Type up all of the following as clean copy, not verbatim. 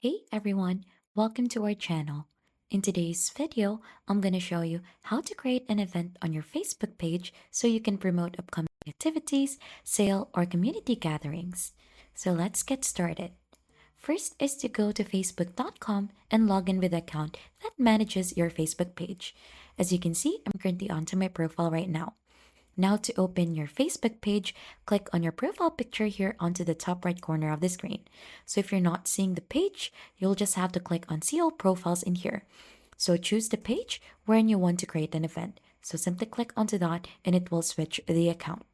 Hey everyone, welcome to our channel. In today's video, I'm going to show you how to create an event on your Facebook page so you can promote upcoming activities, sale, or community gatherings. So let's get started. First is to go to facebook.com and log in with the account that manages your Facebook page. As you can see, I'm currently onto my profile right now. Now to open your Facebook page, click on your profile picture here onto the top right corner of the screen. So if you're not seeing the page, you'll just have to click on see all profiles in here. So choose the page wherein you want to create an event. So simply click onto that and it will switch the account.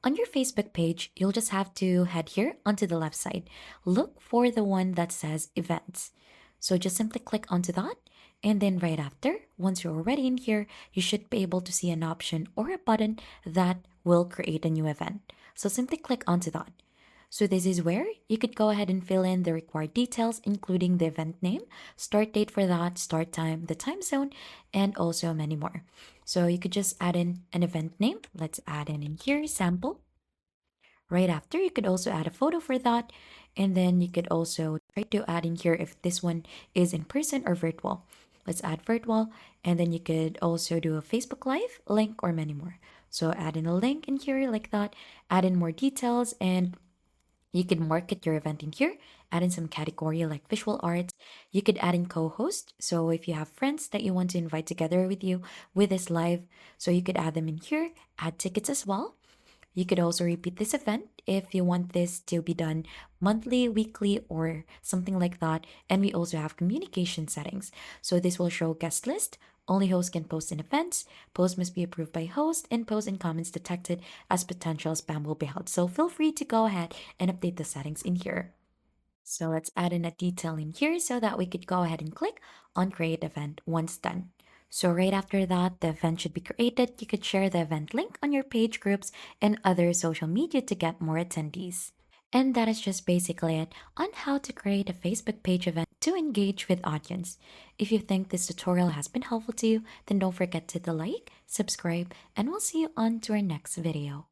On your Facebook page, you'll just have to head here onto the left side. Look for the one that says events. So just simply click onto that. And then right after, once you're already in here, you should be able to see an option or a button that will create a new event. So simply click onto that. So this is where you could go ahead and fill in the required details, including the event name, start date for that, start time, the time zone, and also many more. So you could just add in an event name. Let's add in here, sample. Right after, you could also add a photo for that. And then you could also try to add in here if this one is in person or virtual. Let's add virtual. And then you could also do a Facebook Live link or many more. So add in a link in here like that, add in more details, and you can market your event in here, add in some category like visual arts. You could add in co-host. So if you have friends that you want to invite together with you with this live, so you could add them in here, add tickets as well. You could also repeat this event if you want this to be done monthly, weekly, or something like that. And we also have communication settings. So this will show guest list. Only hosts can post in events. Posts must be approved by host, and posts and comments detected as potential spam will be held. So feel free to go ahead and update the settings in here. So let's add in a detail in here so that we could go ahead and click on create event once done. So right after that, the event should be created. You could share the event link on your page groups and other social media to get more attendees. And that is just basically it on how to create a Facebook page event to engage with audience. If you think this tutorial has been helpful to you, then don't forget to like, subscribe, and we'll see you on to our next video.